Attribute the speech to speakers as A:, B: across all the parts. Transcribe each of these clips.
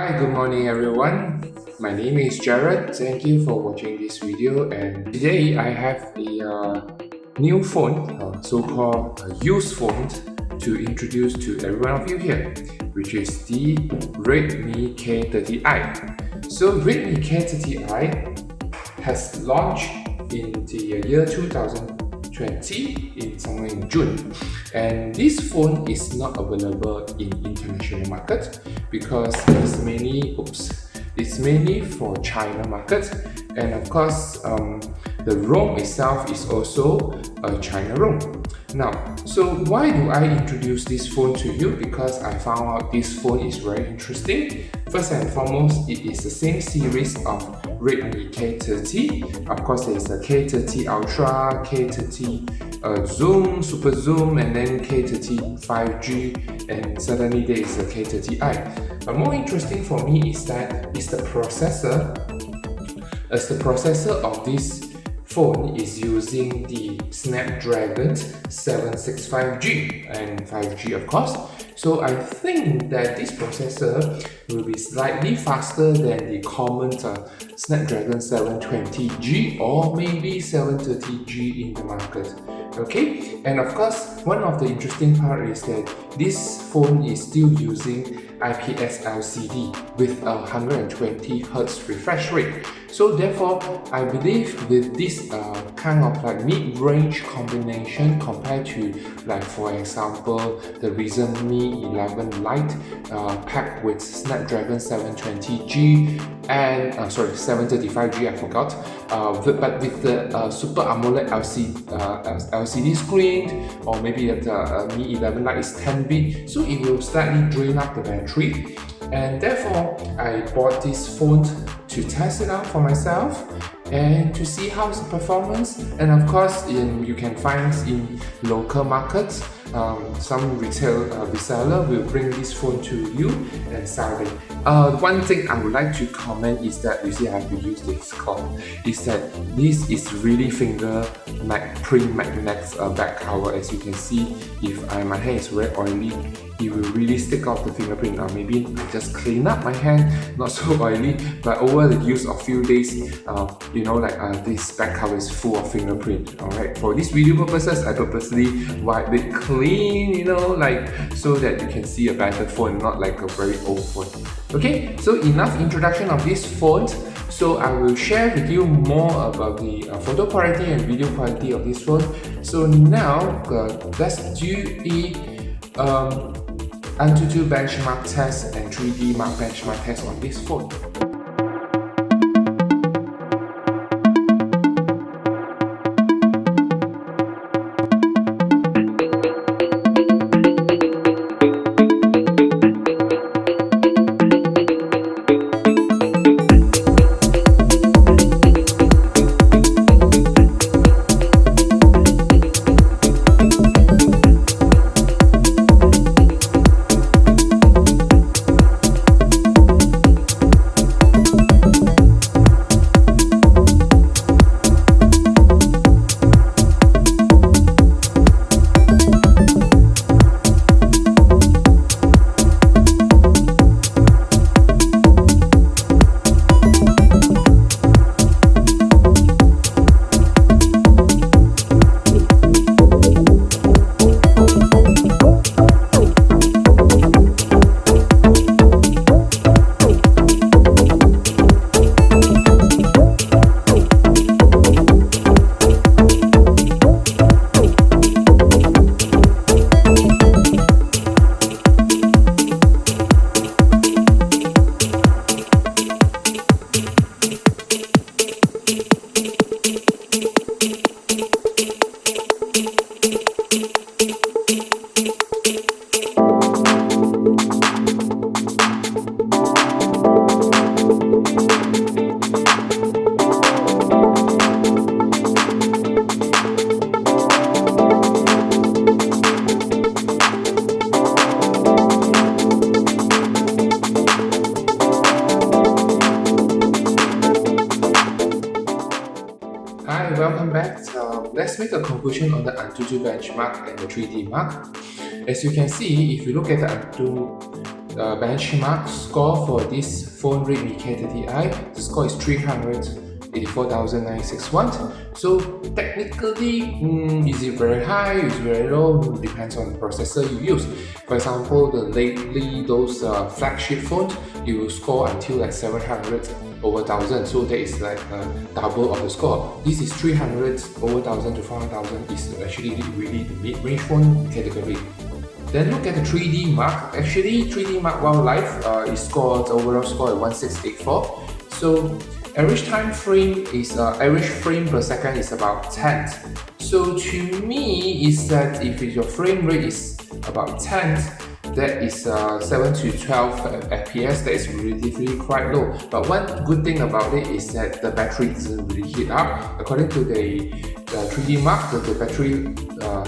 A: Hi, good morning everyone. My name is Jared. Thank you for watching this video, and today I have a new phone, so-called a used phone, to introduce to every one of you here, which is the Redmi K30i. So Redmi K30i has launched in the year 2020 somewhere in June, and this phone is not available in international market because it's mainly for China market, and of course the ROM itself is also a China ROM. Now, so why do I introduce this phone to you? Because I found out this phone is very interesting. First and foremost, it is the same series of Redmi K30. Of course, there is a K30 Ultra, K30 Zoom, Super Zoom, and then K30 5G, and suddenly there is a K30i. But more interesting for me is that it's the processor. As the processor of this phone is using the Snapdragon 765G and 5G, of course. So I think that this processor will be slightly faster than the common Snapdragon 720G or maybe 730G in the market. Okay, and of course, one of the interesting part is that this phone is still using IPS LCD with a 120Hz refresh rate. So therefore, I believe with this kind of like mid-range combination compared to, like for example, the recent Mi 11 Lite packed with Snapdragon 720G and 735G, I forgot, but with the Super AMOLED LCD screen, or maybe the Mi 11 Lite is 10-bit, so it will slightly drain up the battery, and therefore I bought this phone to test it out for myself and to see how's the performance. And of course, you can find in local markets, some retail reseller will bring this phone to you and sell it. One thing I would like to comment is that, you see I have to use this cloth, is that this is really fingerprint magnet back cover. As you can see, if my hand is very oily, it will really stick out the fingerprint. Maybe I just clean up my hand, not so oily, but over the use of few days, this back cover is full of fingerprint. Alright, for this video purposes, I purposely wipe it clean, so that you can see a better phone, not like a very old phone. Okay, so enough introduction of this phone. So I will share with you more about the photo quality and video quality of this phone. So now let's do the Antutu benchmark test and 3D Mark benchmark test on this phone. Welcome back. Let's make a conclusion on the Antutu benchmark and the 3D Mark. As you can see, if you look at the benchmark score for this phone Redmi K30i. The score is 384,961. So technically, is it very high, is it very low? Depends on the processor you use. For example, those flagship phones, it will score until like 700 over 1000, so that is like double of the score. This is 300 over 1000 to 400,000 is actually really the mid-range phone category. Then look at the 3D mark. Actually, 3D mark wildlife is scored overall score at 1684. So average frame per second is about 10. So to me is that if your frame rate is about 10, that is 7 to 12 FPS, that is relatively quite low. But one good thing about it is that the battery doesn't really heat up. According to the 3D mark, the battery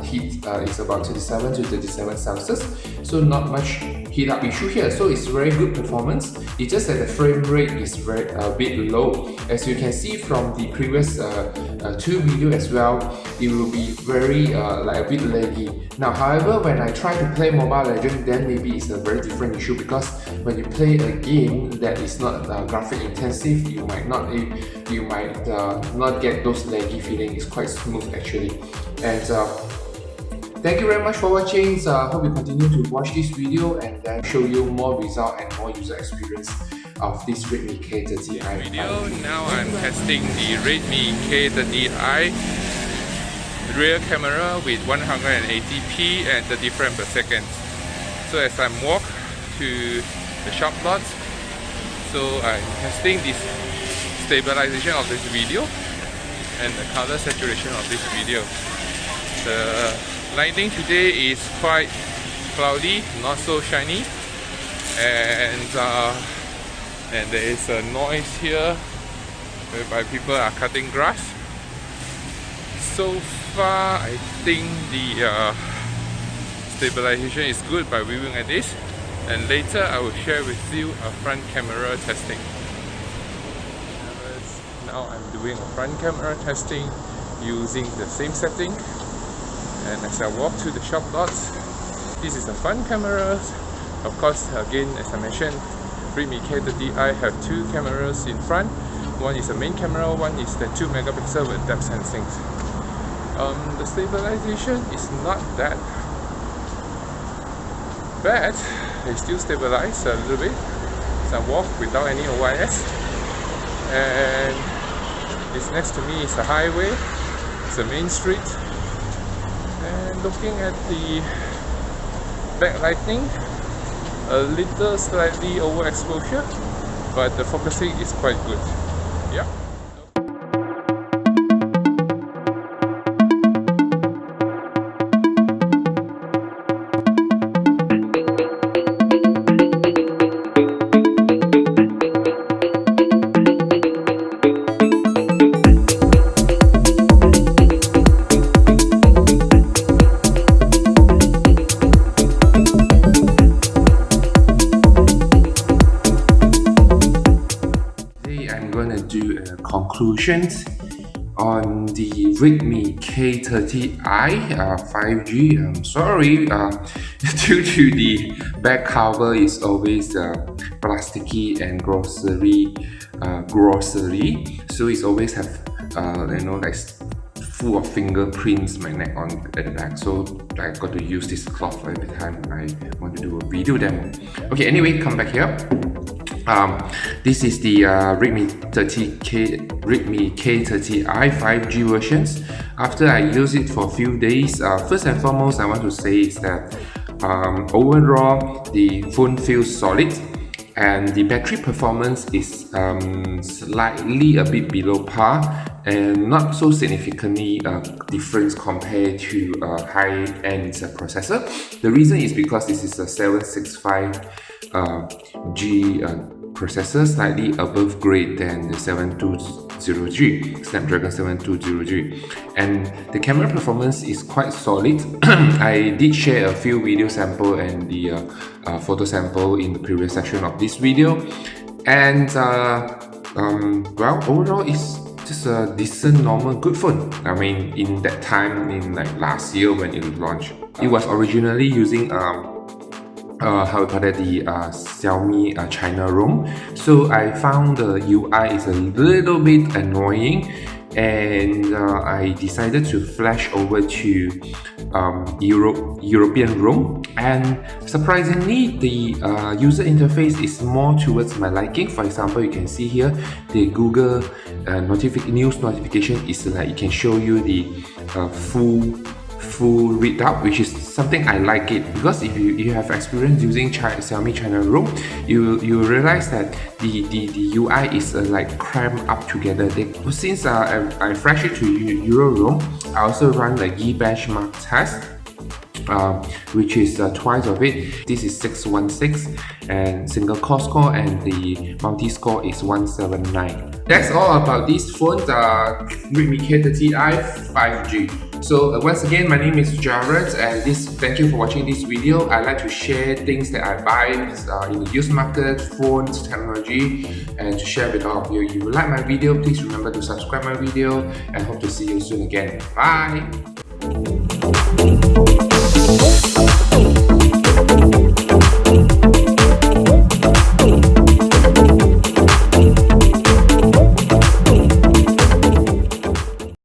A: heat is about 27 to 37 Celsius, so not much heat up issue here. So it's very good performance. It's just that the frame rate is a bit low. As you can see from the previous two videos as well, it will be very like a bit laggy. Now, however, when I try to play Mobile Legends, then maybe it's a very different issue, because when you play a game that is not graphic intensive, you might not get those laggy feeling. It's quite smooth actually. And thank you very much for watching. Hope you continue to watch this video and then show you more result and more user experience of this Redmi K30i
B: video. Now I'm testing the Redmi K30i rear camera with 180p and 30 frames per second. So as I walk to the shop lot, so I'm testing this stabilization of this video and the color saturation of this video. The lighting today is quite cloudy, not so shiny, and there is a noise here whereby people are cutting grass. So far, I think the stabilization is good by viewing at this, and later I will share with you a front camera testing. Now I'm doing a front camera testing using the same setting, and as I walk to the shop lots, this is the front camera. Of course, again, as I mentioned, Redmi K30i have two cameras in front. One is the main camera, one is the 2 megapixel with depth sensing. The stabilization is not that bad. They still stabilize a little bit as I walk without any OIS. And this next to me is a highway, it's a main street. And looking at the backlighting, a little slightly overexposure, but the focusing is quite good. Yeah.
A: Conclusions on the Redmi K30i 5G. I'm sorry, due to the back cover is always plasticky and grocery, so it's always have like full of fingerprints my neck on at the back, so I got to use this cloth every time I want to do a video demo. Okay, anyway, come back here. This is the Redmi K30i 5G versions. After I use it for a few days, first and foremost I want to say is that overall the phone feels solid, and the battery performance is slightly a bit below par and not so significantly different compared to a high-end processor. The reason is because this is a 765G processor, slightly above grade than the 720G, Snapdragon 720G, and the camera performance is quite solid. I did share a few video sample and the photo sample in the previous section of this video, and well, overall it's just a decent, normal, good phone. I mean, in that time, in like last year when it launched, it was originally using how we call it, the Xiaomi China ROM. So I found the UI is a little bit annoying, and I decided to flash over to European ROM, and surprisingly the user interface is more towards my liking. For example, you can see here the Google news notification is like it can show you the full readout, which is something I like it, because if you have experience using Xiaomi China ROM, you realize that the UI is like cramped up together. Since I flash it to Euro ROM, I also run the Gebenchmark test, which is twice of it. This is 616 and single core score, and the multi-score is 179. That's all about this phone, the Redmi K30i 5G. So once again, my name is Jared, and thank you for watching this video. I like to share things that I buy in the used market, phones, technology, and to share with all of you. If you like my video, please remember to subscribe my video, and hope to see you soon again. Bye!